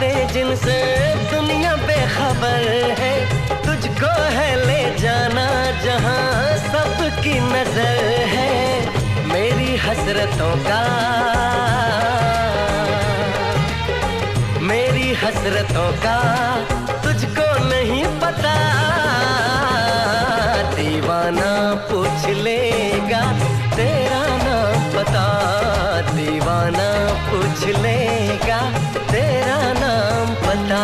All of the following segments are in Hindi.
बातें जिनसे दुनिया बेखबर है, तुझको है ले जाना जहां सबकी नजर है। मेरी हसरतों का, मेरी हसरतों का तुझको नहीं पता। दीवाना पूछ लेगा तेरा नाम पता, दीवाना पूछ लेगा तेरा नाम पता।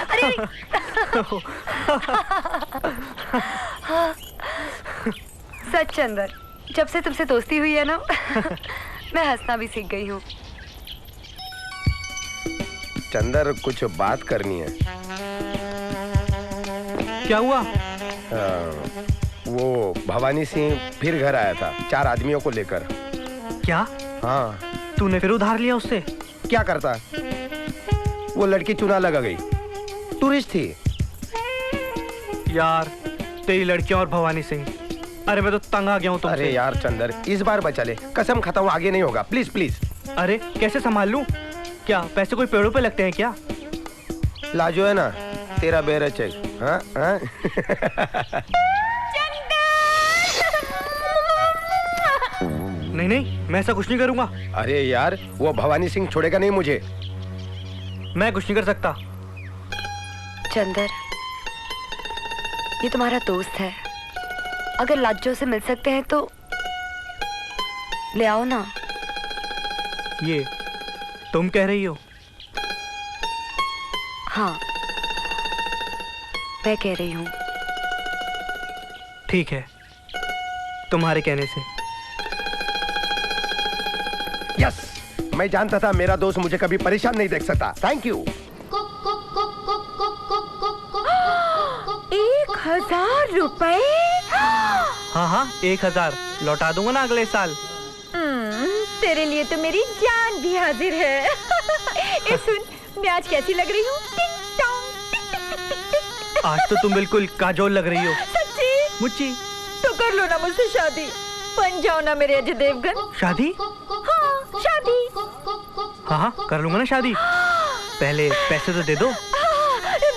अरे सच चंदर, जब से तुमसे दोस्ती हुई है ना मैं हंसना भी सीख गई हूँ। चंदर, कुछ बात करनी है। क्या हुआ? वो भवानी सिंह फिर घर आया था 4 आदमियों को लेकर। क्या? हाँ। तूने फिर उधार लिया उससे? क्या करता, वो लड़की चुना लगा गई, टूरिस्ट थी। यार तेरी लड़कियां और भवानी सिंह, अरे मैं तो तंग आ गया हूँ तुमसे। अरे यार चंदर, इस बार बचा ले, कसम खाता हूँ आगे नहीं होगा, प्लीज प्लीज। अरे कैसे संभाल लूं? क्या पैसे कोई पेड़ों पे लगते हैं क्या? लाजो है ना तेरा बेरच है। हाँ हाँ। नहीं नहीं, मैं ऐसा कुछ नहीं करूंगा। अरे यार, वो भवानी सिंह छोड़ेगा नहीं मुझे। मैं कुछ नहीं कर सकता। चंदर, ये तुम्हारा दोस्त है, अगर लाजो से मिल सकते हैं तो ले आओ ना। ये तुम कह रही हो? हाँ, मैं कह रही हूँ। ठीक है, तुम्हारे कहने से। यस, मैं जानता था मेरा दोस्त मुझे कभी परेशान नहीं देख सकता। Thank you. 1000 रुपए? हाँ हाँ, 1000 लौटा दूंगा ना अगले साल। तेरे लिए तो मेरी जान भी हाजिर है। ए सुन, मैं आज कैसी लग रही हूँ? आज तो तुम बिल्कुल काजोल लग रही हो। सच्ची? मुच्ची। तो कर लो ना मुझसे शादी, बन जाओ ना मेरे अजय देवगन। शादी? हाँ, शादी। हाँ हाँ, कर लूंगा ना शादी। पहले पैसे तो दे दो।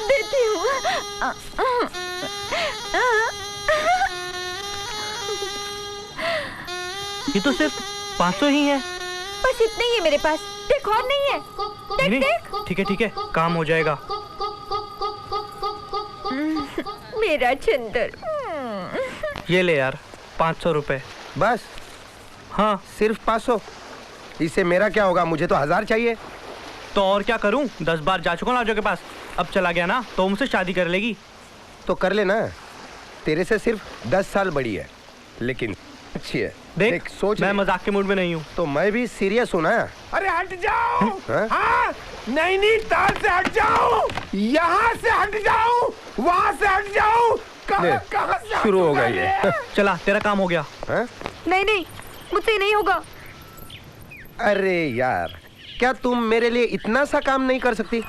देती हूँ। ये तो सिर्फ 500 ही है। बस इतने ही है मेरे पास, देख और नहीं है। देख देख। ठीक है ठीक है, काम हो जाएगा। मेरा चंदर। ये ले यार, 500 रुपए। बस? हाँ, सिर्फ 500? इससे मेरा क्या होगा, मुझे तो 1000 चाहिए। तो और क्या करूं? 10 बार जा चुका लाजो के पास, अब चला गया ना तो मुझसे शादी कर लेगी। तो कर लेना, तेरे से सिर्फ 10 साल बड़ी है, लेकिन अच्छी है। देख सोच, मैं मजाक के मूड में नहीं हूँ। तो मैं भी सीरियस हूँ ना। अरे हट जाओ। हाँ? नैनीताल से हट जाओ, यहाँ से हट जाओ, वहाँ से हट जाओ। कहाँ से शुरू हो गई है। चला, तेरा काम हो गया। नहीं नहीं, मुझसे नहीं होगा। अरे यार, क्या तुम मेरे लिए इतना सा काम नहीं कर सकती?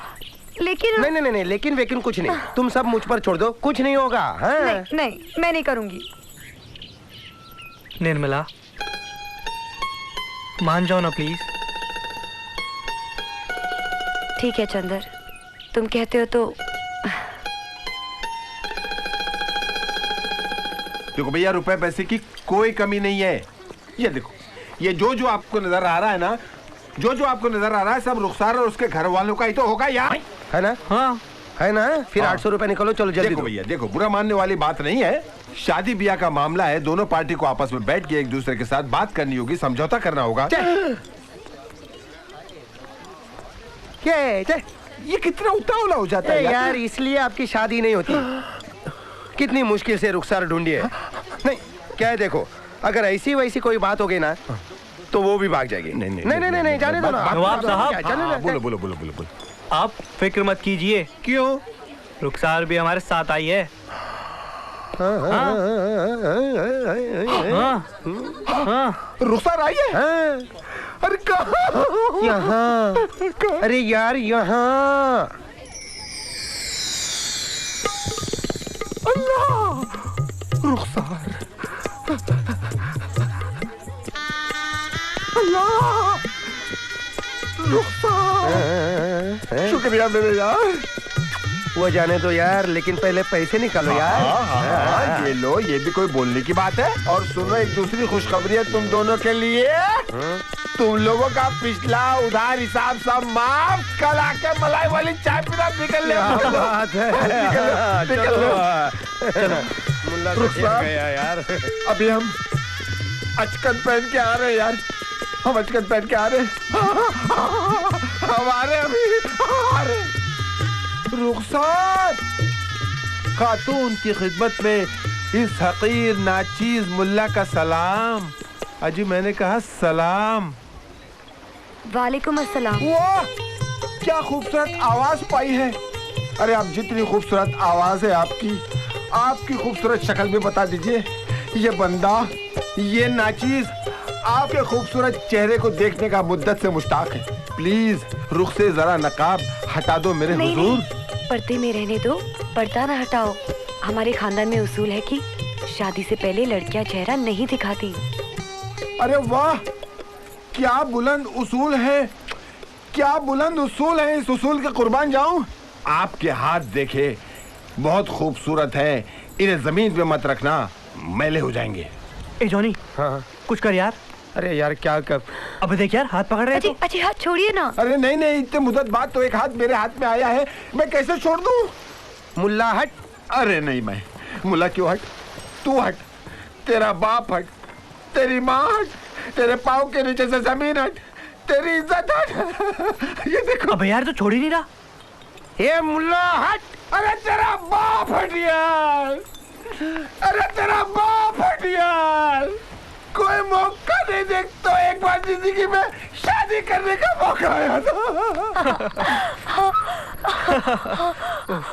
लेकिन नहीं नहीं नहीं, लेकिन कुछ नहीं, तुम सब मुझ पर छोड़ दो, कुछ नहीं होगा। हाँ? नहीं नहीं, मैं नहीं करूंगी। निर्मला, मान जाओ ना प्लीज। ठीक है चंदर, तुम कहते हो तो। देखो भैया, रुपए पैसे की कोई कमी नहीं है। ये देखो, ये जो आपको नजर आ रहा है ना, जो आपको नजर आ रहा है, सब रुखसार और उसके घर वालों का ही तो होगा यार, है ना? हाँ है ना? फिर 800 रुपए निकालो, चलो जल्दी। देखो भैया, देखो, बुरा मानने वाली बात नहीं है, शादी ब्याह का मामला है, दोनों पार्टी को आपस में बैठ के एक दूसरे के साथ बात करनी होगी, समझौता करना होगा। ये कितना उतावला हो जाता है यार, इसलिए आपकी शादी नहीं होती। कितनी मुश्किल से रुखसार ढूंढी है। नहीं, क्या है, देखो, अगर ऐसी वैसी कोई बात हो गई ना तो वो भी भाग जाएगी। नहीं, जाने दो ना। नवाब साहब, बोलो। आप फिक्र मत कीजिए। क्यों? रुखसार भी हमारे साथ आई है। रुखसार आई है? अरे कहाँ? यहाँ। अरे यार यहाँ। अल्लाह, रुखसार। अल्लाह, रुखसार। शुक्रिया मेरे यार। वो जाने दो यार, लेकिन पहले पैसे निकालो यार। हाँ, ये लो, ये भी कोई बोलने की बात है। और सुनो, एक दूसरी खुशखबरी है तुम दोनों के लिए। तुम लोगों का पिछला उधार हिसाब सब माफ। कल आके मलाई वाली चाय पीना निकल ले। बात है। मुल्ला तो ठीक गया यार। अभी हम अचकन पहन के आ रहे हैं यार। हम अचकन पहन के आ रहे हैं। हमारे अभी आ रहे। रुखसार, खातून की खिदमत में इस हकीर नाचीज मुल्ला का सलाम। अजी मैंने कहा सलाम। वालेकुम अस्सलाम। वाह, क्या खूबसूरत आवाज पाई है। अरे आप जितनी खूबसूरत आवाज है आपकी खूबसूरत शक्ल भी बता दीजिए। ये बंदा, ये नाचीज आपके खूबसूरत चेहरे को देखने का मुद्दत से मुश्ताक है। प्लीज रुख से जरा नकाब हटा दो मेरे हुजूर। पर्दे में रहने दो, पर्दा ना हटाओ। हमारे खानदान में उसूल है कि शादी से पहले लड़कियां चेहरा नहीं दिखाती। अरे वाह, क्या बुलंद उसूल है, क्या बुलंद उसूल है। इस उसूल के कुर्बान जाऊं। आपके हाथ देखे, बहुत खूबसूरत है। इन्हें जमीन पे मत रखना, मैले हो जाएंगे। ए जॉनी, हाँ। कुछ कर यार। अरे यार क्या कर। अब देख यार, हाथ पकड़ रहे हैं तो। अजी हाथ छोड़िए ना। अरे नहीं नहीं, इतने मुद्दत बाद तो एक हाथ मेरे हाथ में आया है, मैं कैसे छोड़ दूं? मुल्ला हट। अरे नहीं, मैं मुल्ला क्यों हट? तू हट, तेरा बाप हट, तेरी माँ हट, तेरे पाँव के नीचे से जमीन हट, तेरी इज्जत हट। ये देखो। अबे यार तो छोड़ ही नहीं रहा। ये मुल्ला हट। अरे तेरा बाप हट यार, अरे तेरा बाप हट यार। कोई मौका नहीं देख तो एक बार जिंदगी में शादी करने का मौका आया था।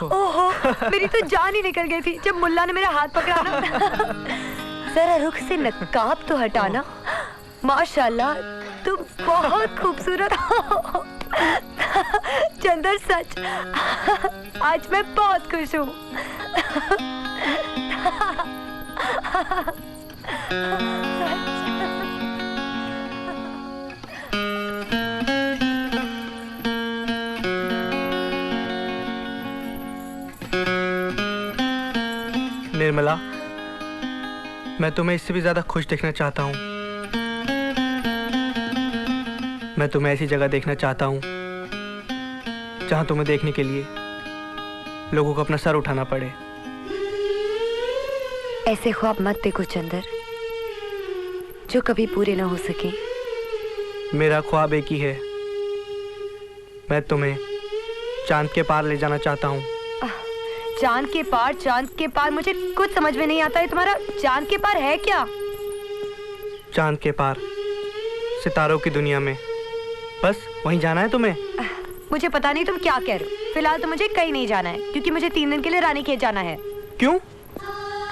ओहो, मेरी तो जान ही निकल गई थी जब मुल्ला ने मेरा हाथ पकड़ा ना। जरा रुख से नकाब तो हटाना। माशाल्लाह, तुम बहुत खूबसूरत हो। चंदर, सच आज मैं बहुत खुश हूँ। निर्मला, मैं तुम्हें इससे भी ज्यादा खुश देखना चाहता हूँ। मैं तुम्हें ऐसी जगह देखना चाहता हूँ जहाँ तुम्हें देखने के लिए लोगों को अपना सर उठाना पड़े। ऐसे ख्वाब मत देखो चंदर, जो कभी पूरे ना हो सके। मेरा ख्वाब एक ही है, मैं तुम्हें चांद के पार ले जाना चाहता हूँ। चांद के पार? चांद के पार मुझे कुछ समझ में नहीं आता है। तुम्हारा चांद के पार है क्या? चांद के पार, सितारों की दुनिया में, बस वहीं जाना है तुम्हें। मुझे पता नहीं तुम क्या कह रहे हो। फिलहाल तो मुझे कहीं नहीं जाना है, क्योंकि मुझे 3 दिन के लिए रानीखेत जाना है। क्यों?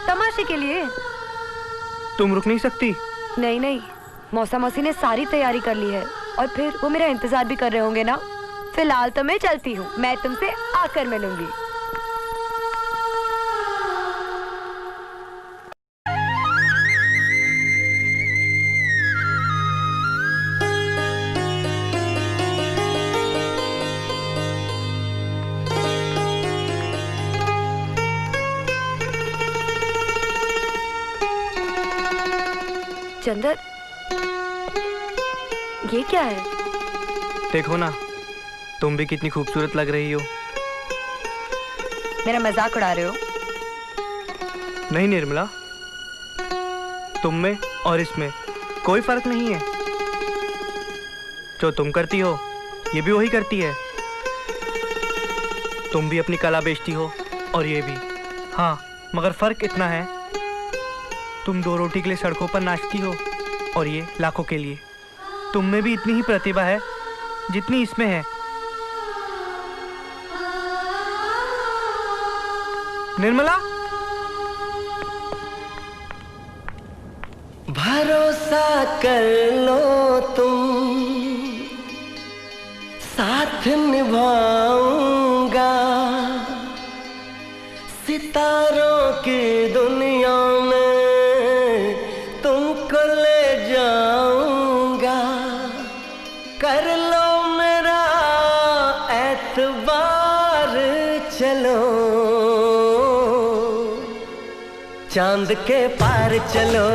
तमाशे के लिए। तुम रुक नहीं सकती? नहीं नहीं, मौसा मौसी ने सारी तैयारी कर ली है और फिर वो मेरा इंतजार भी कर रहे होंगे ना। फिलहाल तो मैं चलती हूँ, मैं तुमसे आकर मिलूंगी। चंदर, ये क्या है? देखो ना, तुम भी कितनी खूबसूरत लग रही हो। मेरा मजाक उड़ा रहे हो? नहीं निर्मला, तुम में और इसमें कोई फर्क नहीं है। जो तुम करती हो ये भी वही करती है। तुम भी अपनी कला बेचती हो और ये भी। हाँ, मगर फर्क इतना है, तुम 2 रोटी के लिए सड़कों पर नाचती हो और ये लाखों के लिए। तुम में भी इतनी ही प्रतिभा है जितनी इसमें है। निर्मला, भरोसा कर लो तुम, साथ निभाऊंगा, सितारों की दुनिया में तुमको ले जाऊंगा। कर लो मेरा एतबार, चलो चांद के पार चलो,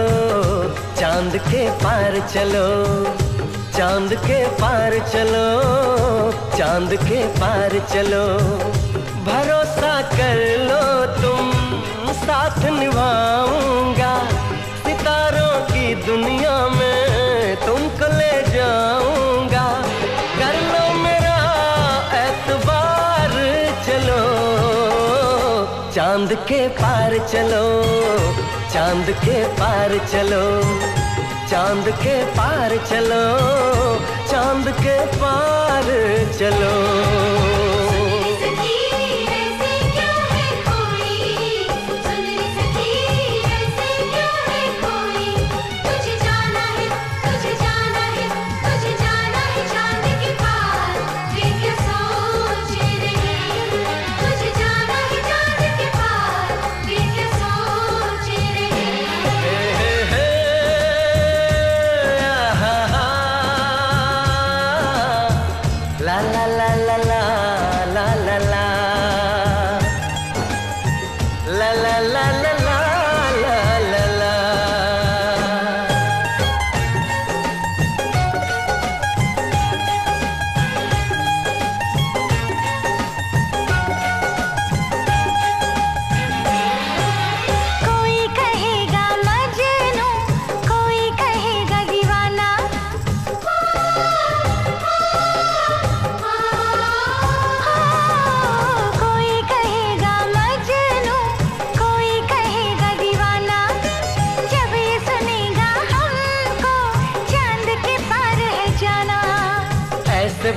चांद के पार चलो, चांद के पार चलो, चांद के पार चलो। भरोसा कर लो तुम, साथ निभाऊंगा, सितारों की दुनिया में तुमको ले जाऊंगा। कर लो मेरा एतबार, चलो चांद के पार चलो, चांद के पार चलो, चांद के पार चलो, चांद के पार चलो।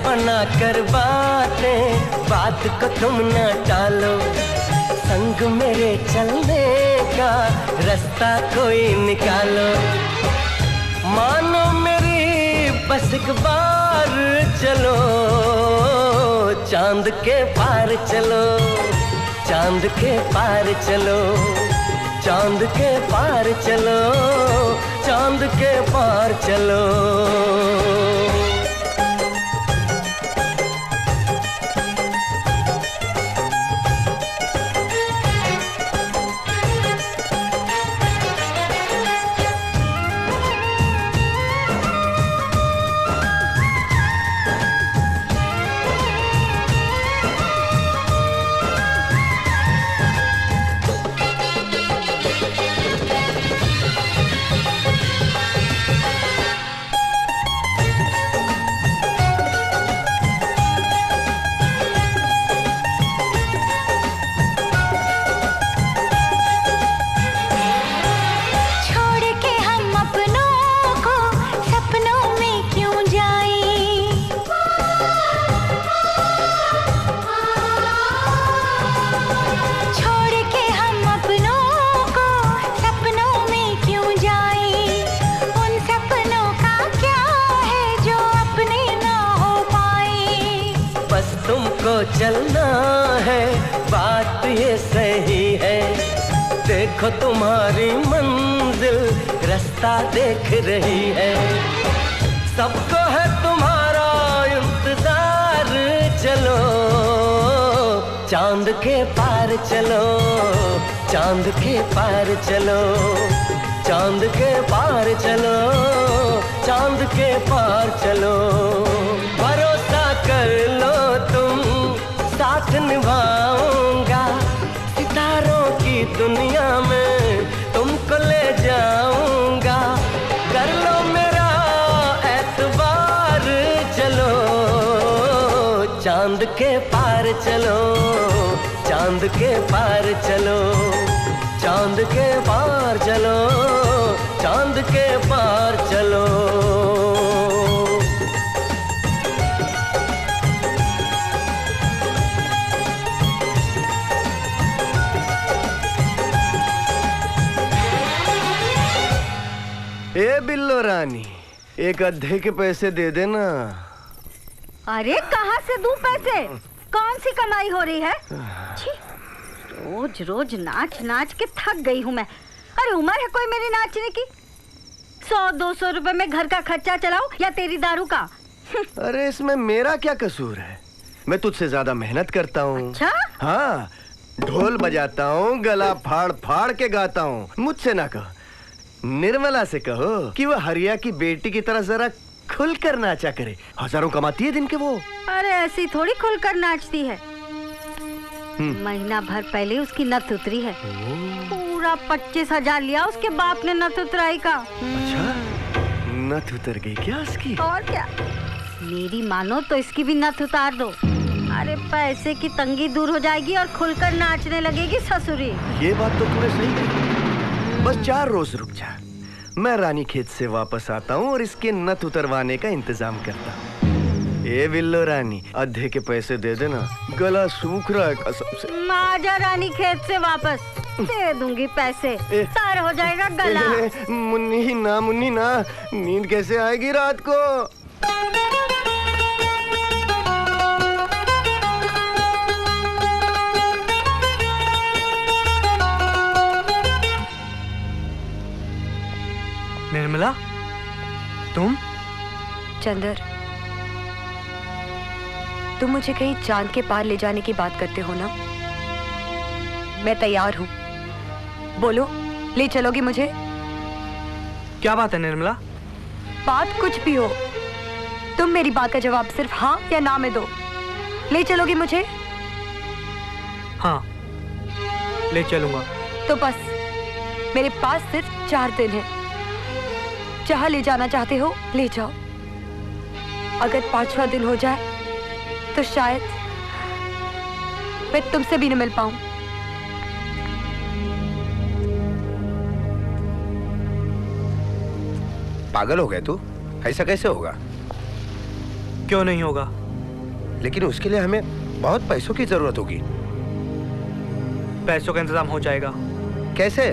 बना कर बातें, बात को तुम न टालो, संग मेरे चलने का रास्ता कोई निकालो। मानो मेरी बस एक बार चलो, चांद के पार चलो, चांद के पार चलो, चांद के पार चलो, चांद के पार चलो। चलना है, बात ये सही है, देखो तुम्हारी मंजिल रास्ता देख रही है। सबको है तुम्हारा इंतजार, चलो चांद के पार चलो, चांद के पार चलो, चांद के पार चलो, चांद के पार चलो। भरोसा कर लो तुम, साथ निभाऊंगा, सितारों की दुनिया में तुमको ले जाऊंगा। कर लो मेरा एतबार, चलो चांद के पार चलो, चांद के पार चलो, चांद के पार चलो, चांद के पार चलो। ए बिल्लो रानी, एक अद्धे के पैसे दे देना। अरे कहाँ से दूं पैसे? कौन सी कमाई हो रही है? छी, रोज रोज नाच नाच के थक गई हूँ मैं। अरे उम्र है कोई मेरी नाचने की? 100-200 रुपए में घर का खर्चा चलाऊं या तेरी दारू का? अरे इसमें मेरा क्या कसूर है? मैं तुझसे ज्यादा मेहनत करता हूँ। अच्छा? हाँ, ढोल बजाता हूँ, गला फाड़ फाड़ के गाता हूँ। मुझसे ना कहो, निर्मला से कहो कि वो हरिया की बेटी की तरह जरा खुलकर नाचा करे। हजारों कमाती है दिन के वो। अरे ऐसी थोड़ी खुलकर नाचती है। महीना भर पहले उसकी नथ उतरी है। पूरा 25,000 लिया उसके बाप ने नथ उतराई का। अच्छा, नथ उतर गई क्या उसकी? और क्या, मेरी मानो तो इसकी भी नथ उतार दो। अरे पैसे की तंगी दूर हो जाएगी और खुलकर नाचने लगेगी ससुरी। ये बात तो तूने सही कही। बस 4 रोज रुक जा, मैं रानी खेत से वापस आता हूँ और इसके नथ उतरवाने का इंतजाम करता हूँ। ए बिल्लो रानी, अद्धे के पैसे दे देना, गला सूख रहा है कसम से। आजा रानी खेत से वापस, दे दूंगी पैसे, तार हो जाएगा गला। मुन्नी ना, नींद कैसे आएगी रात को? निर्मला, तुम? चंदर, तुम मुझे कहीं चांद के पार ले जाने की बात करते हो ना? मैं तैयार हूँ। बोलो, ले चलोगी मुझे? क्या बात है निर्मला? बात कुछ भी हो, तुम मेरी बात का जवाब सिर्फ हाँ या ना में दो। ले चलोगी मुझे? हाँ, ले चलूंगा। तो बस मेरे पास सिर्फ 4 दिन है। जहाँ ले जाना चाहते हो ले जाओ। अगर 5वां दिन हो जाए तो शायद मैं तुमसे भी न मिल पाऊं। पागल हो गए तू? ऐसा कैसे होगा? क्यों नहीं होगा? लेकिन उसके लिए हमें बहुत पैसों की जरूरत होगी। पैसों का इंतजाम हो जाएगा। कैसे?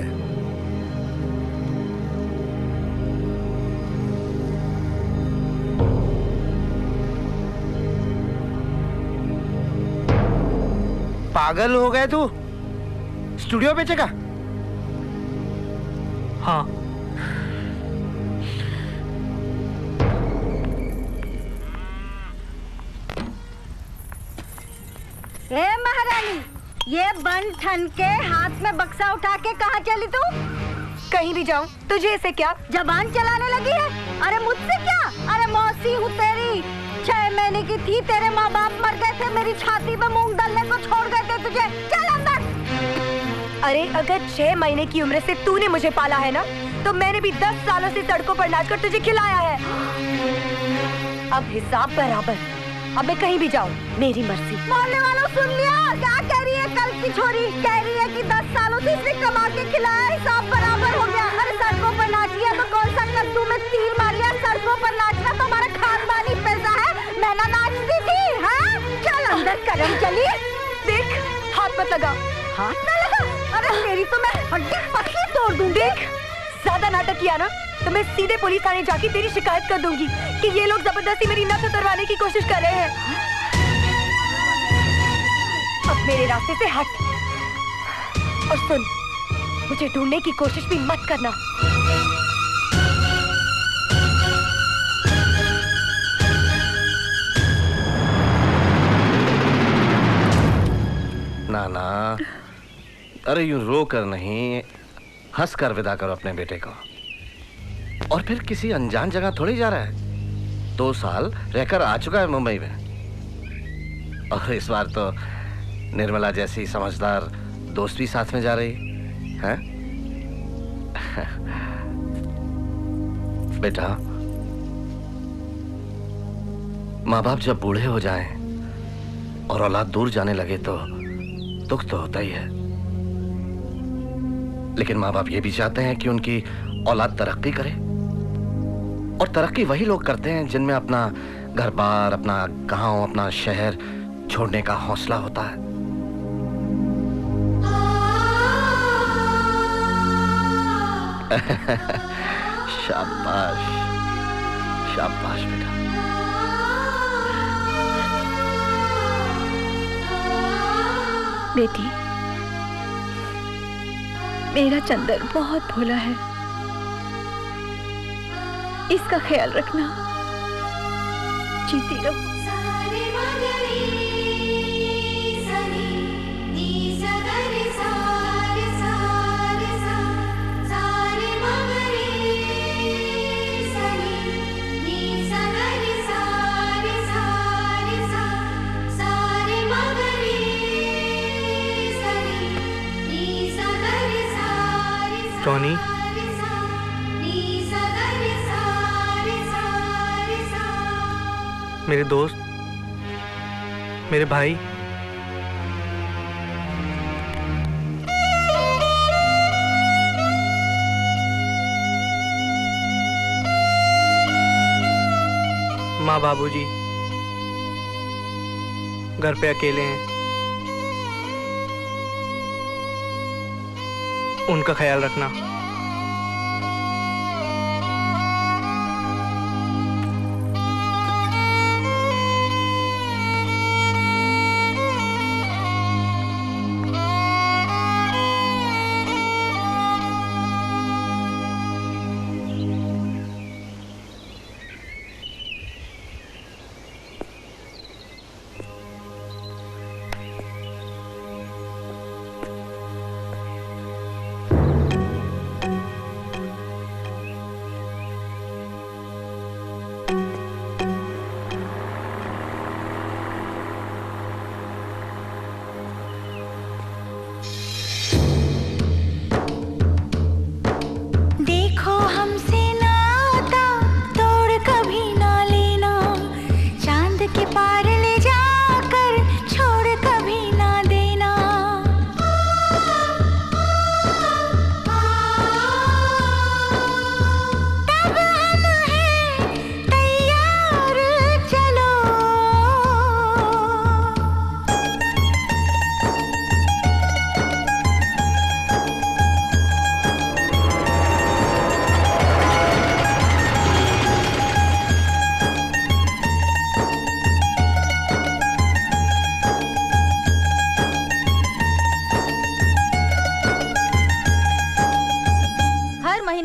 पागल हो गए तू? स्टूडियो बेचेगा? हाँ। ए महारानी, ये बन ठन के हाथ में बक्सा उठा के कहाँ चली तू? कहीं भी जाऊं, तुझे इसे क्या? जबान चलाने लगी है? अरे मुझसे क्या? अरे मौसी हूँ तेरी। 6 महीने की थी, तेरे माँ बाप मर गए थे, मेरी छाती पे मूंग डालने को छोड़ गए थे तुझे। चल अंदर। अरे अगर 6 महीने की उम्र से तूने मुझे पाला है ना, तो मैंने भी 10 सालों से सड़कों पर नाचकर तुझे खिलाया है। अब हिसाब बराबर। अब मैं कहीं भी जाऊं, मेरी मर्जी। मोहल्ले वालों सुन लिया? क्या कह रही है कल की छोरी? कह रही है कि 10 सालों से इसने कमा के खिलाया, हिसाब बराबर हो गया। अरे सड़कों पर नाची है तो कौन सा कद्दू में तीर मार लिया? सड़कों पर नाचना तो हमारा खानदानी पैसा है। मैं ना नाचती थी? हाँ, चल अंदर करम चली। देख, हाथ मत लगा। हाथ ना लगा? अरे तेरी तो मैं हड्डी पसली तोड़ दूं। देख, ज्यादा नाटक किया ना तो मैं सीधे पुलिस थाने जाके तेरी शिकायत कर दूंगी कि ये लोग जबरदस्ती मेरी नस उतरवाने की कोशिश कर रहे हैं। अब मेरे रास्ते से हट। और सुन, मुझे ढूंढने की कोशिश भी मत करना। ना, अरे यूं रो कर नहीं, हंस कर विदा करो अपने बेटे को। और फिर किसी अनजान जगह थोड़ी जा रहा है। 2 साल रहकर आ चुका है मुंबई में, और इस बार तो निर्मला जैसी समझदार दोस्त भी साथ में जा रही है। बेटा, माँ बाप जब बूढ़े हो जाएं और औलाद दूर जाने लगे तो दुख तो होता ही है, लेकिन माँ बाप ये भी चाहते हैं कि उनकी औलाद तरक्की करे। और तरक्की वही लोग करते हैं जिनमें अपना घर बार, अपना गांव, अपना शहर छोड़ने का हौसला होता है। शाबाश शाबाश बेटा। बेटी, मेरा चंदर बहुत भोला है, इसका ख्याल रखना। जीती रहो। टोनी, मेरे दोस्त, मेरे भाई, माँ बाबूजी घर पे अकेले हैं, उनका ख्याल रखना।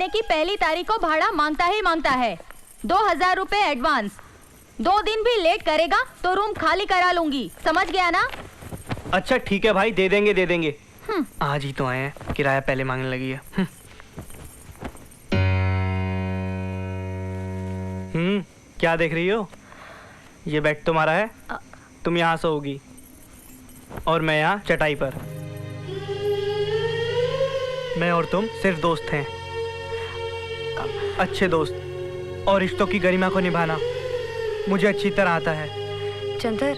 की पहली तारीख को भाड़ा मांगता ही मांगता है। 2000 रुपए एडवांस। 2 दिन भी लेट करेगा तो रूम खाली करा लूंगी, समझ गया ना? अच्छा ठीक है भाई, दे देंगे दे देंगे। आज ही तो आए हैं, किराया पहले मांगने लगी है। क्या देख रही हो? ये बेड तुम्हारा है, तुम यहाँ सोओगी और मैं यहाँ चटाई पर। मैं और तुम सिर्फ दोस्त हैं, अच्छे दोस्त, और रिश्तों की गरिमा को निभाना मुझे अच्छी तरह आता है। चंदर,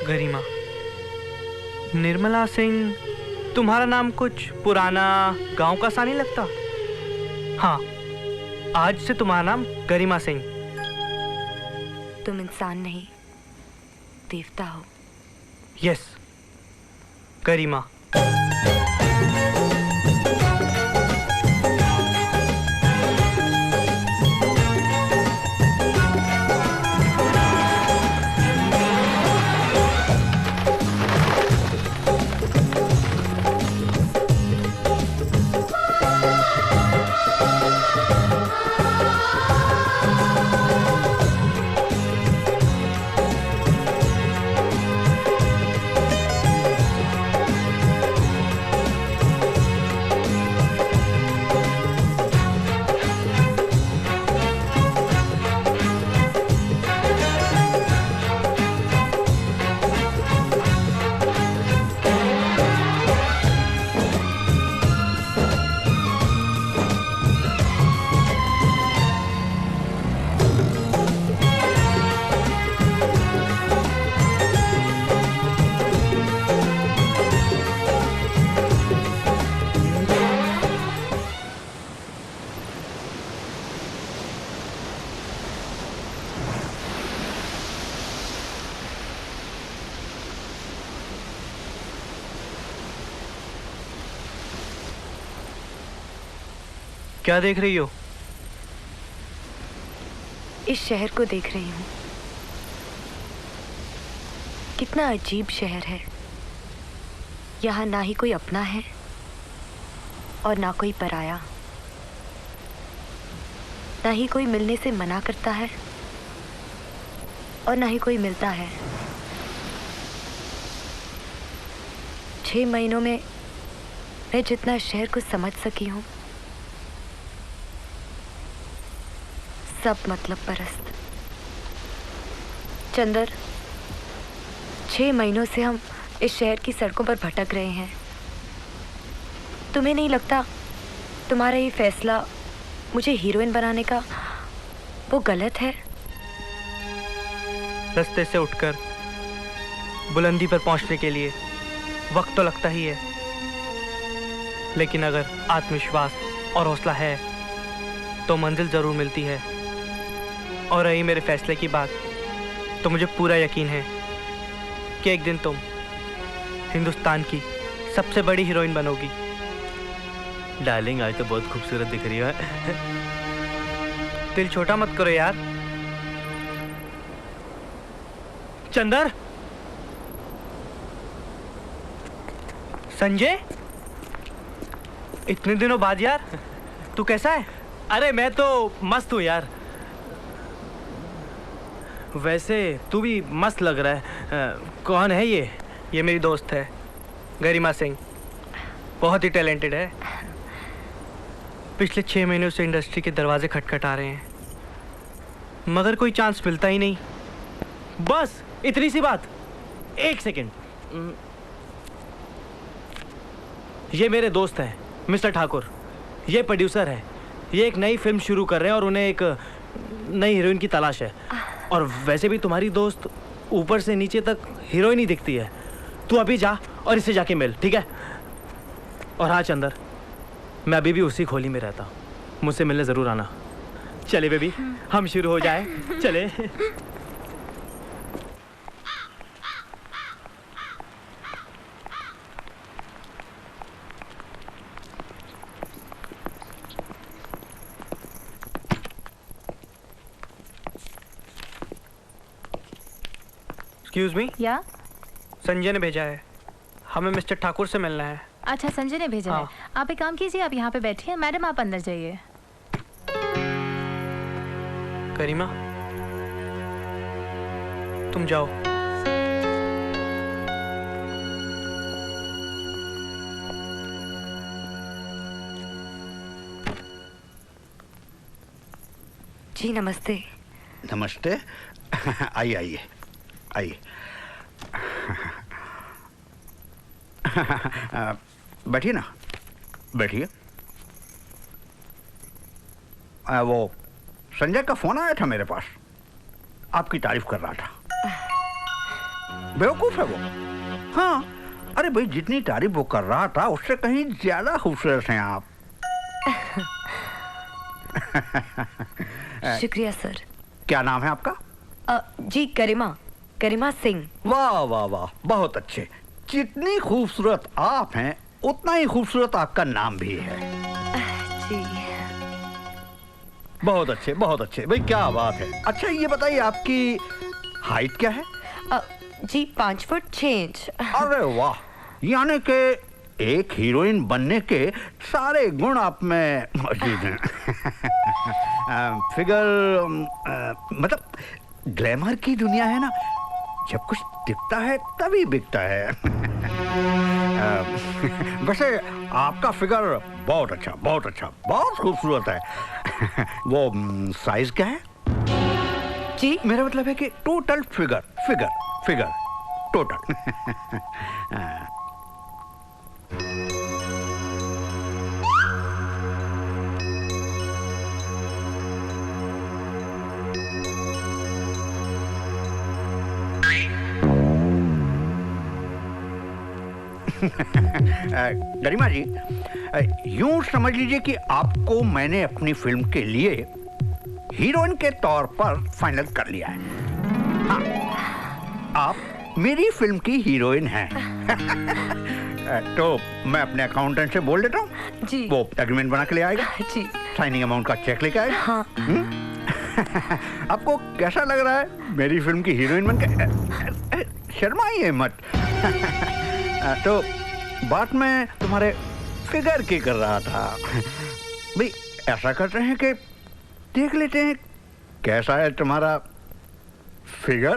गरिमा, निर्मला सिंह, तुम्हारा नाम कुछ पुराना गांव का सा नहीं लगता? हाँ, आज से तुम्हारा नाम गरिमा सिंह। तुम इंसान नहीं, देवता हो। यस, गरिमा। क्या देख रही हो? इस शहर को देख रही हूँ। कितना अजीब शहर है। यहाँ ना ही कोई अपना है और ना कोई पराया। ना ही कोई मिलने से मना करता है और ना ही कोई मिलता है। 6 महीनों में मैं जितना शहर को समझ सकी हूँ, सब मतलब परस्त। चंदर, 6 महीनों से हम इस शहर की सड़कों पर भटक रहे हैं। तुम्हें नहीं लगता तुम्हारा ये फैसला मुझे हीरोइन बनाने का वो गलत है? रास्ते से उठकर बुलंदी पर पहुंचने के लिए वक्त तो लगता ही है, लेकिन अगर आत्मविश्वास और हौसला है तो मंजिल जरूर मिलती है। और रही मेरे फैसले की बात, तो मुझे पूरा यकीन है कि एक दिन तुम हिंदुस्तान की सबसे बड़ी हीरोइन बनोगी। डार्लिंग, आज तो बहुत खूबसूरत दिख रही है। दिल छोटा मत करो यार। चंदर, संजय, इतने दिनों बाद यार, तू कैसा है? अरे मैं तो मस्त हूँ यार। वैसे तू भी मस्त लग रहा है। कौन है ये? ये मेरी दोस्त है, गरिमा सिंह। बहुत ही टैलेंटेड है। पिछले 6 महीनों से इंडस्ट्री के दरवाजे खटखटा रहे हैं, मगर कोई चांस मिलता ही नहीं। बस इतनी सी बात। एक सेकंड, ये मेरे दोस्त हैं मिस्टर ठाकुर। ये प्रोड्यूसर है। ये एक नई फिल्म शुरू कर रहे हैं और उन्हें एक नई हीरोइन की तलाश है। और वैसे भी तुम्हारी दोस्त ऊपर से नीचे तक हीरोइन ही दिखती है। तू अभी जा और इससे जाके मिल, ठीक है? और हाँ चंदर, मैं अभी भी उसी खोली में रहता हूँ, मुझसे मिलने ज़रूर आना। चले बेबी, हम शुरू हो जाए। चले। Excuse me. या? संजय ने भेजा है, हमें मिस्टर ठाकुर से मिलना है। अच्छा, संजय ने भेजा है। आप एक काम कीजिए, आप यहाँ पे बैठिए। मैडम, आप अंदर जाइए। करीमा, तुम जाओ। जी नमस्ते। नमस्ते। आइए आइए आइए। बैठिए ना, बैठिए। वो संजय का फोन आया था मेरे पास, आपकी तारीफ कर रहा था। बेवकूफ है वो। हाँ, अरे भाई, जितनी तारीफ वो कर रहा था उससे कहीं ज्यादा खूबसूरत हैं आप। शुक्रिया सर। क्या नाम है आपका? जी गरिमा सिंह। वाह वाह वाह, बहुत अच्छे। जितनी खूबसूरत आप हैं उतना ही खूबसूरत आपका नाम भी है। जी बहुत अच्छे, बहुत अच्छे भाई, क्या बात है। अच्छा ये बताइए, आपकी हाइट क्या है? जी 5 फुट 6 इंच। अरे वाह, यानी कि एक हीरोइन बनने के सारे गुण आप में मौजूद हैं। फिगर, मतलब ग्लैमर की दुनिया है ना, जब कुछ दिखता है तभी बिकता है। वैसे आपका फिगर बहुत अच्छा, बहुत अच्छा, बहुत खूबसूरत है। वो साइज क्या है? जी मेरा मतलब है कि total figure figure figure total. Garima ji, यूं समझ लीजिए कि आपको मैंने अपनी फिल्म के लिए हीरोइन के तौर पर फाइनल कर लिया है। हाँ, आप मेरी फिल्म की हीरोइन हैं। तो मैं अपने अकाउंटेंट से बोल देता हूँ, जी वो एग्रीमेंट बना के ले आएगा। जी साइनिंग अमाउंट का चेक लेके आए? हाँ। आपको कैसा लग रहा है मेरी फिल्म की हीरोइन बनकर? शर्माइए मत। तो बात मैं तुम्हारे फिगर की कर रहा था। भाई ऐसा करते हैं कि देख लेते हैं कैसा है तुम्हारा फिगर।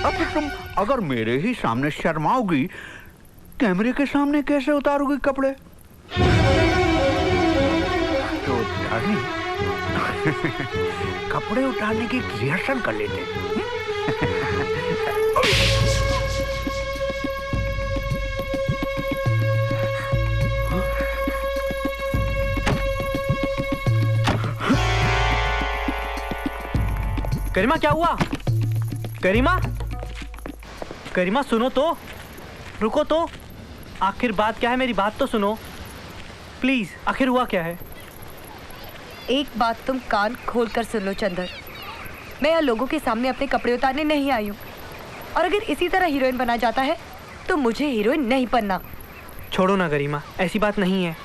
अब तुम अगर मेरे ही सामने शर्माओगी, कैमरे के सामने कैसे उतारोगी कपड़े? तो डार्लिंग, कपड़े उतारने की रिहर्सल कर लेते हैं। करीमा क्या हुआ? करीमा, करीमा सुनो तो, रुको तो, आखिर बात क्या है? मेरी बात तो सुनो प्लीज, आखिर हुआ क्या है? एक बात तुम कान खोल कर सुन लो चंदर, मैं यहाँ लोगों के सामने अपने कपड़े उतारने नहीं आई हूँ, और अगर इसी तरह हीरोइन बना जाता है तो मुझे हीरोइन नहीं बनना। छोड़ो ना गरिमा, ऐसी बात नहीं है।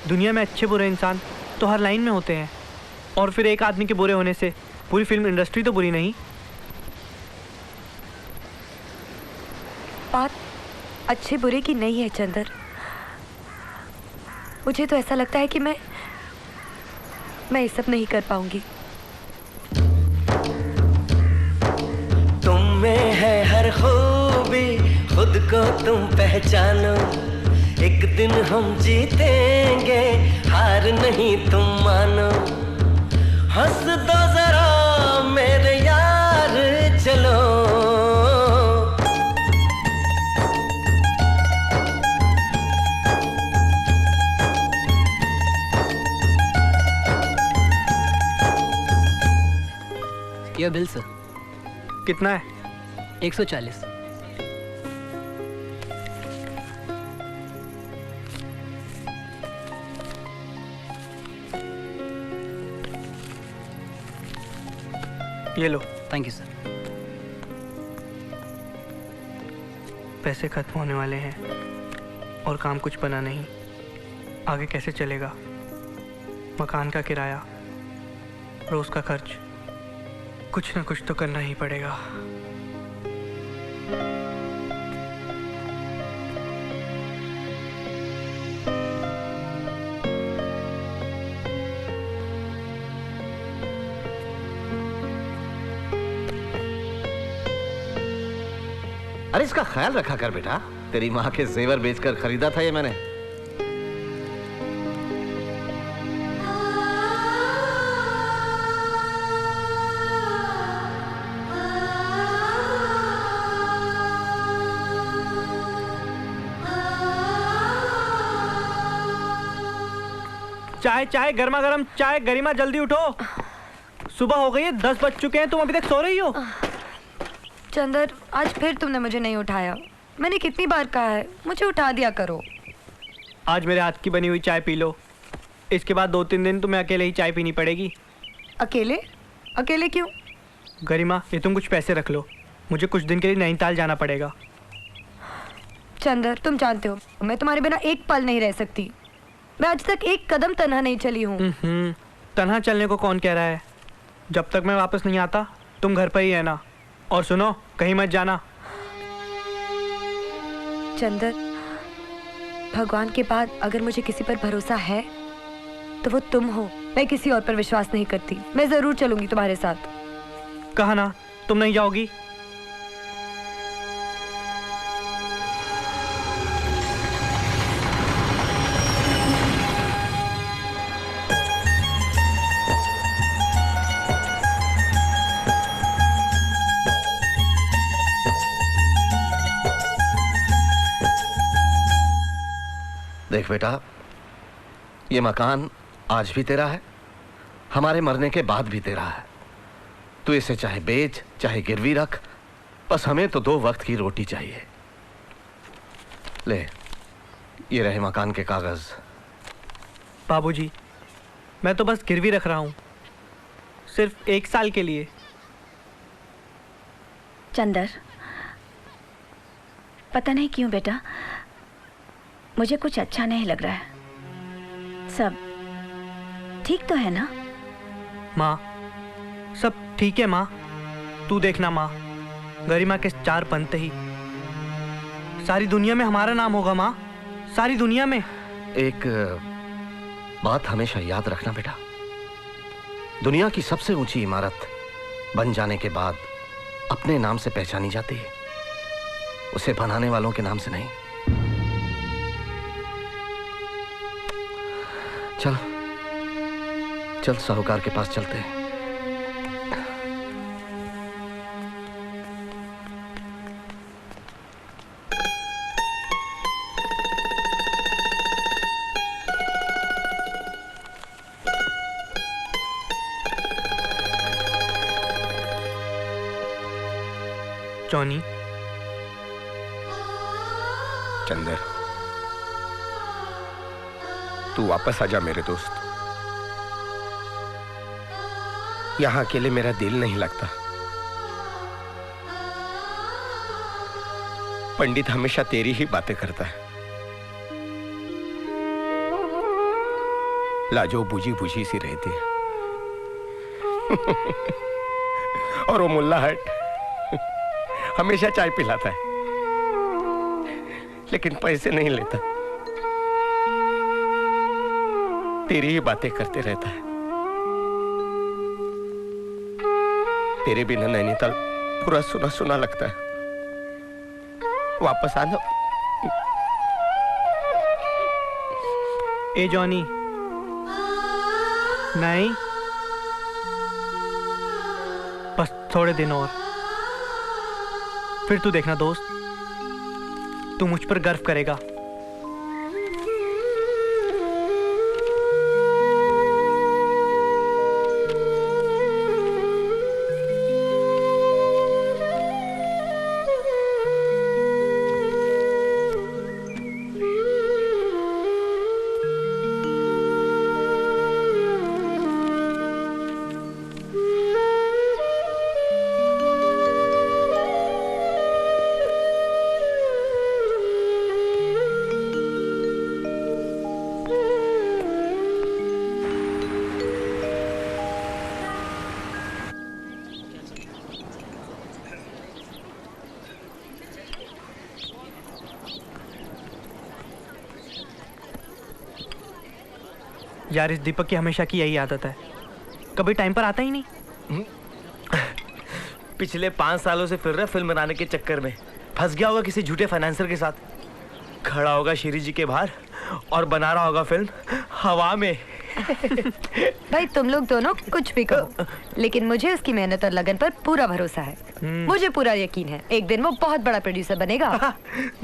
दुनिया में अच्छे बुरे इंसान तो हर लाइन में होते हैं, और फिर एक आदमी के बुरे होने से पूरी फिल्म इंडस्ट्री तो बुरी नहीं। बात अच्छे बुरे की नहीं है चंदर, मुझे तो ऐसा लगता है कि मैं ये सब नहीं कर पाऊंगी। तुम में है हर खूबी, खुद को तुम पहचानो, एक दिन हम जीतेंगे, हार नहीं तुम मानो। हंस दो जरा मेरे यार, चलो ये बिल सर। कितना है? 140। ये लो। Thank you sir. पैसे खत्म होने वाले हैं और काम कुछ बना नहीं, आगे कैसे चलेगा? मकान का किराया, रोज का खर्च, कुछ ना कुछ तो करना ही पड़ेगा। अरे इसका ख्याल रखा कर बेटा, तेरी माँ के जेवर बेचकर खरीदा था ये मैंने। चाय चाय, गर्मा गर्म चाय। गरिमा जल्दी उठो, सुबह हो गई है, 10 बज चुके हैं, तुम अभी तक सो रही हो? चंदर, आज फिर तुमने मुझे नहीं उठाया। मैंने कितनी बार कहा है मुझे उठा दिया करो। आज मेरे हाथ की बनी हुई चाय पी लो, इसके बाद 2-3 दिन तुम्हें अकेले ही चाय पीनी पड़ेगी। अकेले? अकेले क्यों? गरिमा, ये तुम कुछ पैसे रख लो, मुझे कुछ दिन के लिए नैनीताल जाना पड़ेगा। चंदर, तुम जानते हो मैं तुम्हारे बिना एक पल नहीं रह सकती। मैं आज तक एक कदम तन्हा नहीं चली हूँ। तन्हा चलने को कौन कह रहा है? जब तक मैं वापस नहीं आता तुम घर पर ही रहना, और सुनो, कहीं मत जाना। चंदर, भगवान के बाद अगर मुझे किसी पर भरोसा है तो वो तुम हो। मैं किसी और पर विश्वास नहीं करती। मैं जरूर चलूंगी तुम्हारे साथ। कहा ना तुम नहीं जाओगी। देख बेटा, ये मकान आज भी तेरा है, हमारे मरने के बाद भी तेरा है। तू इसे चाहे बेच चाहे गिरवी रख, बस हमें तो 2 वक्त की रोटी चाहिए। ले, ये रहे मकान के कागज। बाबूजी, मैं तो बस गिरवी रख रहा हूँ, सिर्फ 1 साल के लिए। चंदर, पता नहीं क्यों बेटा, मुझे कुछ अच्छा नहीं लग रहा है। सब ठीक तो है ना? माँ सब ठीक है माँ, तू देखना माँ, गरिमा के 4 बनते ही सारी दुनिया में हमारा नाम होगा माँ, सारी दुनिया में। एक बात हमेशा याद रखना बेटा, दुनिया की सबसे ऊंची इमारत बन जाने के बाद अपने नाम से पहचानी जाती है, उसे बनाने वालों के नाम से नहीं। चल चल साहूकार के पास चलते हैं। जॉनी, चंदर, तू वापस आजा मेरे दोस्त। यहां अकेले मेरा दिल नहीं लगता। पंडित हमेशा तेरी ही बातें करता है। लाजो बुझी बुझी सी रहती है। और वो मुल्ला हट हमेशा चाय पिलाता है, लेकिन पैसे नहीं लेता। तेरी ही बातें करते रहता है। तेरे बिना नैनीताल पूरा सुना सुना लगता है। वापस आना। ए जॉनी, नहीं, बस थोड़े दिन और, फिर तू देखना दोस्त, तू मुझ पर गर्व करेगा। यार इस दीपक की हमेशा की यही आदत है, कभी टाइम पर आता ही नहीं। पिछले 5 सालों से फिर रहा फिल्म बनाने के चक्कर में, फंस गया होगा किसी झूठे फाइनेंसर के साथ, खड़ा होगा श्री जी के बाहर और बना रहा होगा फिल्म हवा में। भाई तुम लोग दोनों कुछ भी कहो, लेकिन मुझे उसकी मेहनत और लगन पर पूरा भरोसा है। मुझे पूरा यकीन है एक दिन वो बहुत बड़ा प्रोड्यूसर बनेगा।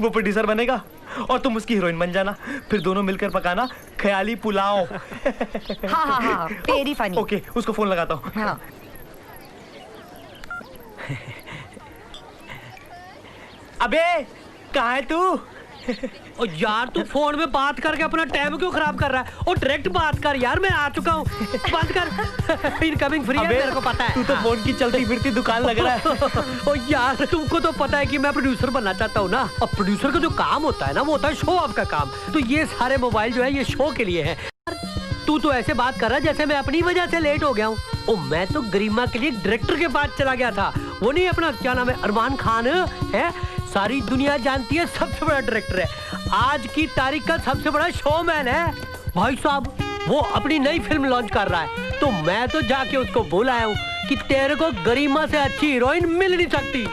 वो प्रोड्यूसर बनेगा और तुम उसकी हीरोइन बन जाना, फिर दोनों मिलकर पकाना ख्याली पुलाव। हाँ हाँ हाँ, वेरी फनी। ओके, उसको फोन लगाता हूँ। हाँ। अबे कहाँ है तू? और यार तू फोन में बात करके अपना टाइम क्यों खराब कर रहा है? और डायरेक्ट बात कर यार, मैं आ चुका हूँ, बात कर। इनकमिंग फ्री है, मेरे को पता है। तू तो फोन की चलती फिरती दुकान लग रहा है। और यार तुमको तो पता है कि मैं प्रोड्यूसर बनना चाहता हूँ ना, और प्रोड्यूसर का जो काम होता है ना वो होता है शो ऑफ का काम। तो ये सारे मोबाइल जो है ये शो के लिए है। तू तो ऐसे बात कर रहा है जैसे मैं अपनी वजह से लेट हो गया हूँ। ओ मैं तो गरिमा के लिए डायरेक्टर के पास चला गया था, वो नहीं अपना क्या नाम है, अरमान खान है, सारी दुनिया जानती है सबसे बड़ा डायरेक्टर है, आज की तारीख का सबसे बड़ा शोमैन है भाई साहब। वो अपनी नई फिल्म लॉन्च कर रहा है, तो मैं तो जाके उसको बोलाया हूँ कि तेरे को गरिमा से अच्छी हीरोइन मिल नहीं सकती।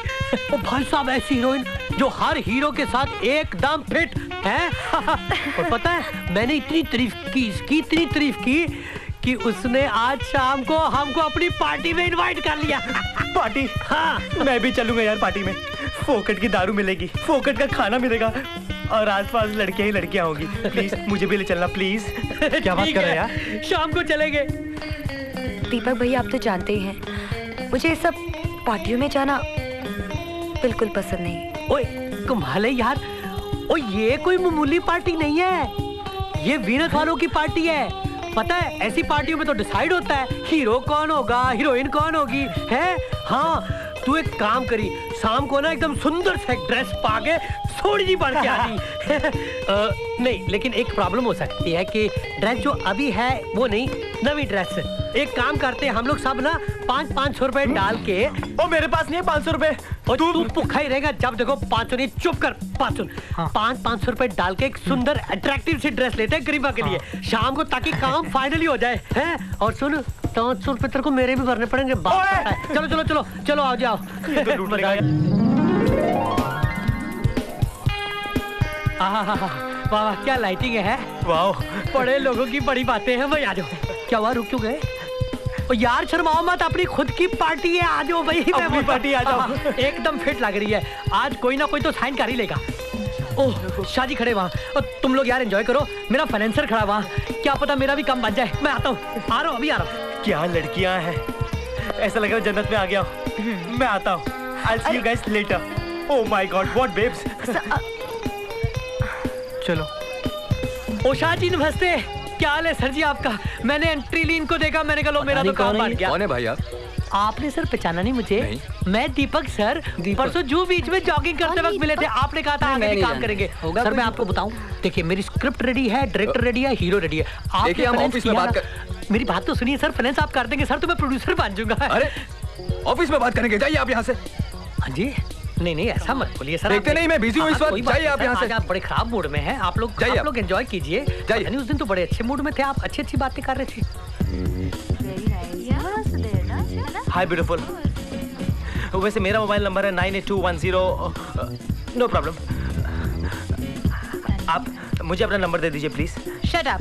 ओ भाई साहब ऐसी हीरोइन जो हर हीरो के साथ एकदम फिट है। और पता है मैंने इतनी तारीफ की इसकी, इतनी तारीफ की कि उसने आज शाम को हमको अपनी पार्टी में इनवाइट कर लिया। पार्टी? हाँ मैं भी चलूंगा यार पार्टी में। फोकट की दारू मिलेगी, फोकट का खाना मिलेगा और आसपास लड़कियां ही लड़कियां होगी। प्लीज मुझे भी ले चलना प्लीज। क्या बात कर रहे हैं यार? शाम को चलेंगे। दीपक भैया आप तो जानते ही हैं मुझे ये सब पार्टियों में जाना बिल्कुल पसंद नहीं। ओए कमाल है यार, ओ ये कोई मामूली पार्टी नहीं है, ये वीनस वालों की पार्टी है। पता है ऐसी पार्टियों में तो डिसाइड होता है हीरो कौन होगा, हीरोइन कौन होगी, है? हाँ तू एक काम करी, शाम को ना एकदम सुंदर से ड्रेस पाके थोड़ी जी बढ़ के आनी। नहीं लेकिन एक प्रॉब्लम हो सकती है कि ड्रेस जो अभी है वो नहीं, नवी ड्रेस। एक काम करते हैं हम लोग सब ना 500 रुपए डाल के। ओ मेरे पास नहीं है 500 रुपए। और तू भूखा ही रहेगा जब देखो 500 नहीं, चुप कर। 500 रुपए डाल के एक सुंदर अट्रैक्टिव सी ड्रेस लेते हैं गरीबा के लिए शाम को, ताकि काम फाइनली हो जाए हैं। और सुन 500 रुपए तेरे को मेरे भी भरने पड़ेंगे। चलो चलो चलो चलो आओ जाओ। वाह क्या लाइटिंग है। वाह बड़े लोगों की बड़ी बातें हैं। भाई आ जाओ। क्या हुआ, रुक क्यों गए? ओ यार शर्माओ मत, अपनी खुद की पार्टी है, आ जाओ भाई। अपनी पार्टी आ जाओ। एकदम फिट लग रही है आज, कोई ना कोई तो साइन कर ही लेगा। ओह शादी खड़े वहाँ, तुम लोग यार एंजॉय करो। मेरा फाइनेंसर खड़ा वहाँ, क्या पता मेरा भी काम बन जाए। मैं आता हूँ, आ रहा हूँ, अभी आ रहा हूँ। क्या लड़कियां हैं, ऐसा लग रहा है जन्नत में आ गया हूँ। मैं आता हूँ। I'll see you guys later. Oh my God, what babes? चलो। ओशा जी नमस्ते, क्या हाल है सर जी आपका? मैंने एंट्री ली, इनको देखा, मैंने कहा लो मेरा तो काम बन गया। कौन है भाई आप? आपने सर पहचाना नहीं मुझे? नहीं। मैं दीपक सर। परसों जू बीच में जॉगिंग करते वक्त मिले थे, आपने कहा था आगे भी काम करेंगे। सर मैं आपको बताऊं, देखिए मेरी स्क्रिप्ट रेडी है, डायरेक्टर रेडी है, हीरो रेडी है। देखिए हम ऑफिस में बात कर। मेरी बात तो सुनिए सर, फाइनेंस आप कर देंगे सर तो मैं प्रोड्यूसर बन जाऊंगा। अरे ऑफिस में बात करेंगे, जाइए आप यहाँ से। हाँ जी, नहीं ऐसा मत बोलिए सर। देखते नहीं मैं बिजी हूँ इस वक्त, जाइए आप यहाँ से। आप बड़े खराब मूड में हैं, आप लोग एंजॉय कीजिए। जाइए। उस दिन तो बड़े अच्छे मूड में थे आप, अच्छी बातें कर रहे थे। Hi beautiful. वैसे मेरा मोबाइल नंबर है 98210। No problem. आप मुझे अपना नंबर दे दीजिए please. Shut up.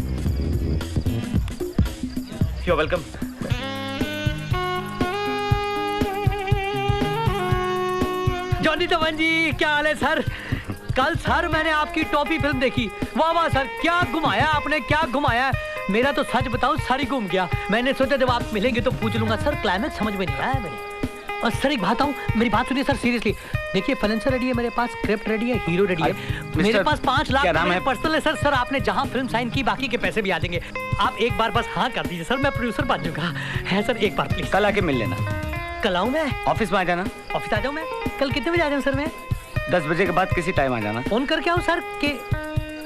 You are welcome. Johnny Dhawan ji क्या हाल है सर? कल सर मैंने आपकी टॉपी फिल्म देखी, वाह वाह सर, क्या घुमाया आपने, क्या घुमाया। मेरा तो सच बताऊं सर ही घूम गया। मैंने सोचा जब आप मिलेंगे तो पूछ लूंगा। सर क्लाइमेक्स समझ में नहीं आया मेरे। और सर एक बात आऊं, मेरी बात सुनिए सर सीरियसली। देखिए फाइनेंसर रेडी है मेरे पास, स्क्रिप्ट रेडी है, हीरो रेडी है, मेरे पास 5 लाख पर्सनल है सर। सर आपने जहां फिल्म साइन की बाकी के पैसे भी आ जाएंगे। आप एक बार बस हाँ कर दीजिए सर, मैं प्रोड्यूसर बन जाऊंगा। है सर एक बार प्लीज। कल आके मिल लेना। कल आऊं मैं? ऑफिस में आ जाना। ऑफिस आ जाऊं मैं? कल कितने बजे आ जाऊं सर मैं? 10 बजे के बाद किसी टाइम आ जाना। फोन करके आऊं सर के?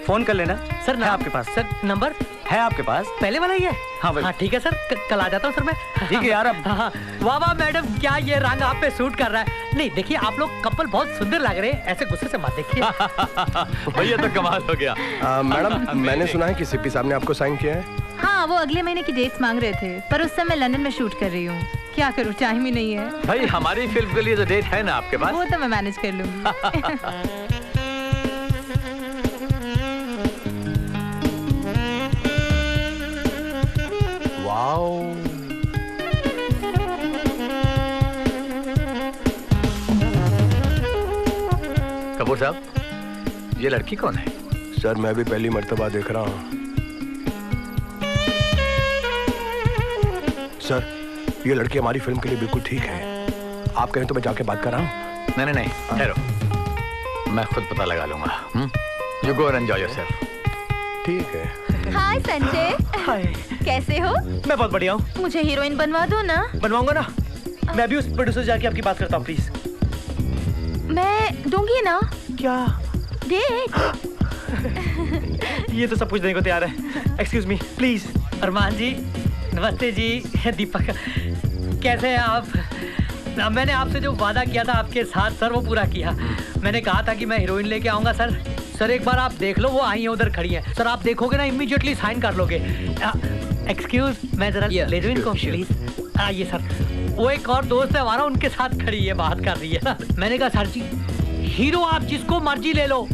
फोन कर लेना सर। है आपके पास? सर नंबर है आपके पास? पहले वाला ही है? हाँ भाई। हाँ ठीक है सर, कल आ जाता हूँ सर मैं। ठीक है यार। अब हाँ वाह वाह मैडम, क्या ये रंग आप पे सूट कर रहा है। नहीं देखिए आप लोग कपल बहुत सुंदर लग रहे हैं, ऐसे गुस्से से मत देखिए। भैया तो कमाल हो गया। मैडम मैंने सुना है कि सिप्पी साहब ने आपको साइन किया है। हाँ वो अगले महीने की डेट्स मांग रहे थे, पर उस समय लंदन में शूट कर रही हूँ। क्या करूँ, टाइम ही नहीं है। भाई हमारी फिल्म के लिए तो डेट है ना आपके पास? वो तो मैं मैनेज कर लूंगी। कपूर साहब, ये लड़की कौन है? सर मैं भी पहली मर्तबा देख रहा हूँ। सर ये लड़की हमारी फिल्म के लिए बिल्कुल ठीक है। आप कहें तो मैं जाके बात कर रहा हूँ। नहीं ठहरो, मैं खुद पता लगा लूंगा। You go and enjoy yourself. ठीक है। हाय संजय। हाय। कैसे हो? मैं बहुत बढ़िया हूँ। मुझे हीरोइन बनवा दो ना। बनवाऊंगा ना। मैं भी उस प्रोड्यूसर जाके आपकी बात करता हूँ प्लीज। मैं दूंगी ना। क्या? डेट। ये तो सब कुछ देने को तैयार है। Excuse me please. अरमान जी नमस्ते जी। दीपक कैसे हैं आप? मैंने आपसे जो वादा किया था आपके साथ सर वो पूरा किया। मैंने कहा था कि मैं हीरोइन लेके आऊंगा सर। सर एक बार आप देख लो, वो आई है उधर खड़ी है। सर आप देखोगे ना इमीडिएटली साइन कर लोगे। एक्सक्यूज मैं जरा ले जाऊँ इनको प्लीज। ये सर वो एक और दोस्त है हमारा, उनके साथ खड़ी है, बात कर रही है ना। मैंने कहा सर जी हीरो आप जिसको मर्जी ले लो,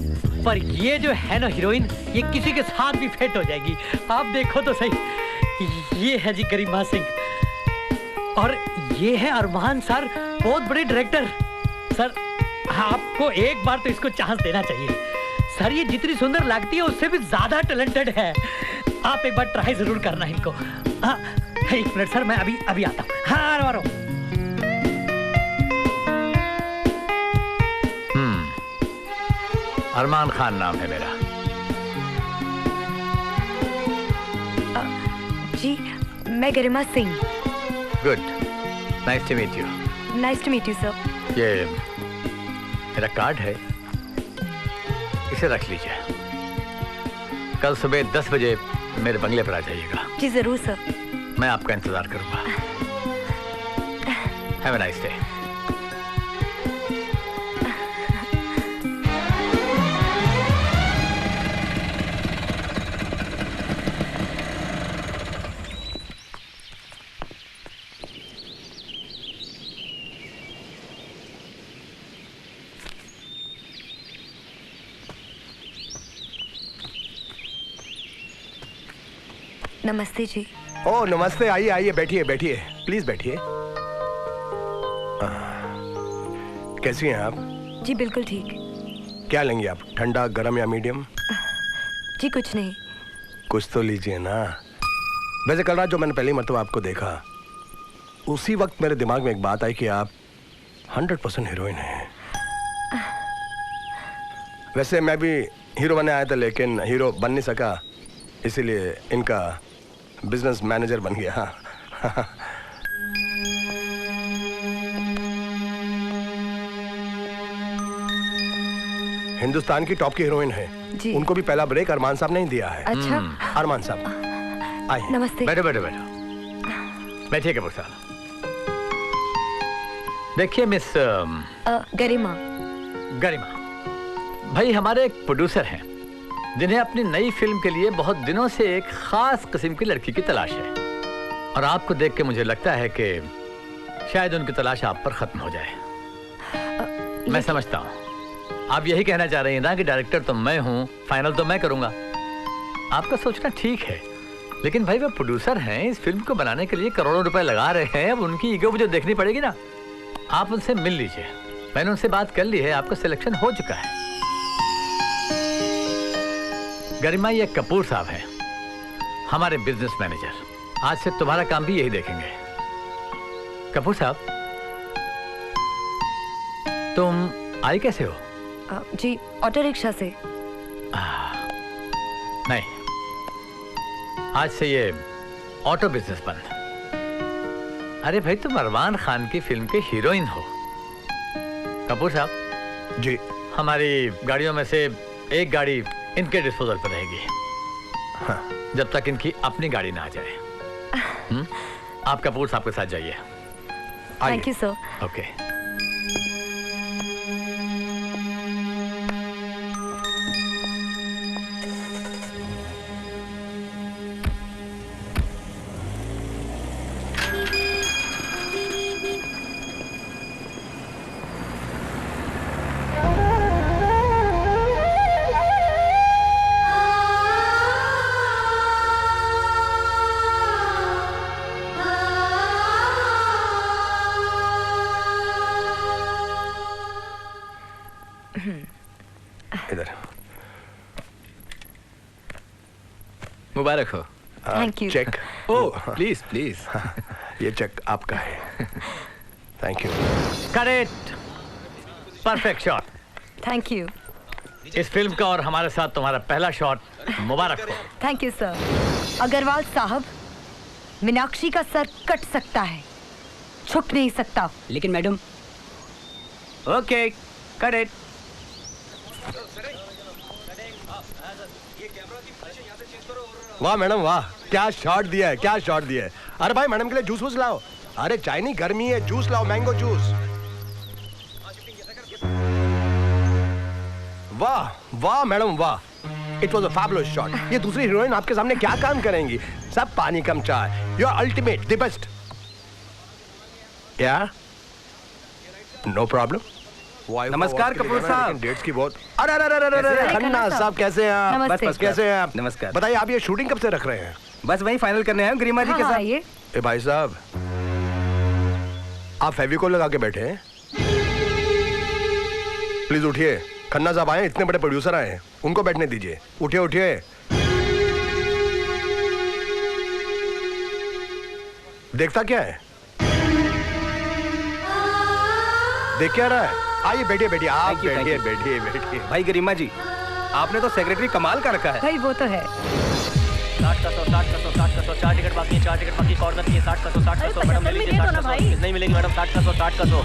पर ये जो है ना हीरोइन, ये किसी के साथ भी फिट हो जाएगी। आप देखो तो सही, ये है जी गरिमा सिंह और ये है अरमान सर, बहुत बड़े डायरेक्टर। सर आपको एक बार तो इसको चांस देना चाहिए सर। ये जितनी सुंदर लगती है उससे भी ज्यादा टैलेंटेड है। आप एक बार ट्राई जरूर करना इनको। हाँ 1 मिनट सर, मैं अभी आता हूँ। हाँ आ रहा हूँ। अरमान खान नाम है मेरा। जी मैं Garima Singh. Good, nice to meet you. Nice to meet you sir. ये मेरा कार्ड है, इसे रख लीजिए। कल सुबह 10 बजे मेरे बंगले पर आ जाइएगा। जी जरूर सर। मैं आपका इंतजार करूंगा। Have a nice day. नमस्ते जी। ओ नमस्ते, आइए आइए, बैठिए बैठिए, प्लीज बैठिए। कैसी हैं आप? जी बिल्कुल ठीक। क्या लेंगे आप, ठंडा, गरम या मीडियम? जी कुछ नहीं। कुछ तो लीजिए ना। वैसे कल रात जो मैंने पहली मर्तबा आपको देखा, उसी वक्त मेरे दिमाग में एक बात आई कि आप 100% हीरोइन हैं। वैसे मैं भी हीरो बनने आया था, लेकिन हीरो बन नहीं सका, इसीलिए इनका बिजनेस मैनेजर बन गया। हिंदुस्तान की टॉप की हीरोइन है। उनको भी पहला ब्रेक अरमान साहब ने ही दिया है। अच्छा। अरमान साहब आइए। नमस्ते। बैठो बैठो बैठो, बैठिए कपूर साहब। देखिए मिस गरिमा। गरिमा भाई हमारे एक प्रोड्यूसर हैं जिन्हें अपनी नई फिल्म के लिए बहुत दिनों से एक खास किस्म की लड़की की तलाश है, और आपको देख के मुझे लगता है कि शायद उनकी तलाश आप पर खत्म हो जाए। मैं समझता हूँ आप यही कहना चाह रही हैं ना कि डायरेक्टर तो मैं हूँ, फाइनल तो मैं करूँगा। आपका सोचना ठीक है, लेकिन भाई वो प्रोड्यूसर हैं, इस फिल्म को बनाने के लिए करोड़ों रुपए लगा रहे हैं। अब उनकी ईगो मुझे देखनी पड़ेगी ना। आप उनसे मिल लीजिए, मैंने उनसे बात कर ली है, आपका सिलेक्शन हो चुका है। गरिमा ये कपूर साहब हैं, हमारे बिजनेस मैनेजर। आज से तुम्हारा काम भी यही देखेंगे। कपूर साहब तुम आई कैसे हो? जी ऑटो रिक्शा से। नहीं, आज से ये ऑटो बिजनेस बंद। अरे भाई तुम अरमान खान की फिल्म के हीरोइन हो। कपूर साहब जी, हमारी गाड़ियों में से एक गाड़ी इनके डिस्पोजल पर रहेगी। हाँ। जब तक इनकी अपनी गाड़ी ना आ जाए। आप कपूर साहब के साथ जाइए। Thank you sir. ओके। इधर। मुबारक हो। Thank you. Check. Oh please please. ये चेक आपका है। Thank you. Correct, perfect shot. Thank you. इस फिल्म का और हमारे साथ तुम्हारा पहला शॉट मुबारक हो। Thank you sir. अग्रवाल साहब, मीनाक्षी का सर कट सकता है, झुक नहीं सकता। लेकिन मैडम। Okay correct. वाह मैडम वाह, क्या शॉट दिया है, क्या शॉट दिया है। अरे भाई मैडम के लिए जूस वूस लाओ। अरे चाय नहीं, गर्मी है, जूस लाओ, मैंगो जूस। वाह वाह मैडम वाह, it was a fabulous shot. ये दूसरी हीरोइन आपके सामने क्या काम करेंगी? सब पानी कम चाय। You are ultimate, the best. क्या? No problem. नमस्कार कपूर साहब। डेट्स की बहुत। अरे अरे अरे अरे खन्ना साहब कैसे हैं आप? नमस्ते। बस कैसे हैं आप? नमस्कार। बताइए आप ये शूटिंग कब से रख रहे हैं? बस वही फाइनल करने आए गरिमा जी के साथ। ये ए भाई साहब, आप फेविकोल लगा के बैठे हैं? प्लीज उठिए। खन्ना साहब आए, इतने बड़े प्रोड्यूसर आए हैं, उनको बैठने दीजिए। उठिए उठिए। देखता क्या है? देख क्या रहा है? आइए बैठिए बैठिए, आप बैठिए बैठिए बैठिए। भाई गरिमा जी, आपने तो सेक्रेटरी कमाल का रखा है। भाई वो तो है। 60 का 100, 60 का 100, 60 का 100, 4 टिकट बाकी है, 4 टिकट बाकी, कॉर्नर की 60 का 100, 60 का 100, मैडम ले लीजिए 60 का 100, नहीं मिलेगी मैडम 60 का 100, 60 का 100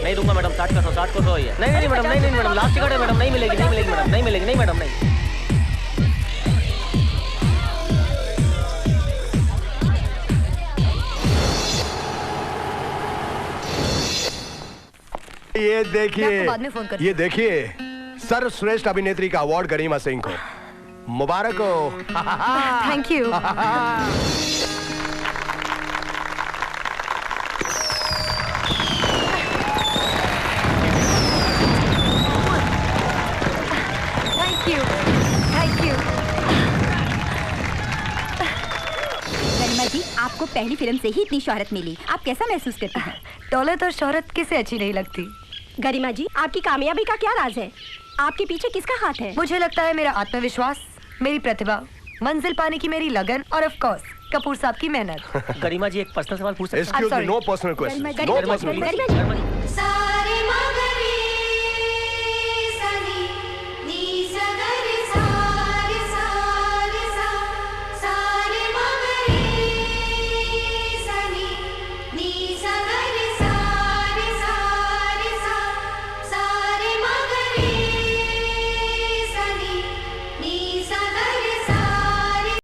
नहीं दूंगा मैडम, 60 का 100, 60 का 100 ही है। नहीं मैडम, नहीं मैडम, लास्ट टिकट है मैडम, नहीं मिलेगी मैडम, नहीं मिलेगी, नहीं मैडम, नहीं। ये मैं देखिए, आपको बाद में फोन करती ये देखिए, सर्वश्रेष्ठ अभिनेत्री का अवार्ड गरिमा सिंह को। मुबारक हो। Thank you. Thank you, thank you. Garima ji, आपको पहली फिल्म से ही इतनी शोहरत मिली, आप कैसा महसूस करती हैं? दौलत और शोहरत किसे अच्छी नहीं लगती। गरिमा जी, आपकी कामयाबी का क्या राज है? आपके पीछे किसका हाथ है? मुझे लगता है मेरा आत्मविश्वास, मेरी प्रतिभा, मंजिल पाने की मेरी लगन और ऑफ कोर्स कपूर साहब की मेहनत। गरिमा जी एक पर्सनल सवाल पूछ सकते हैं? Excuse me, no personal questions. No personal questions. गरिमा जी,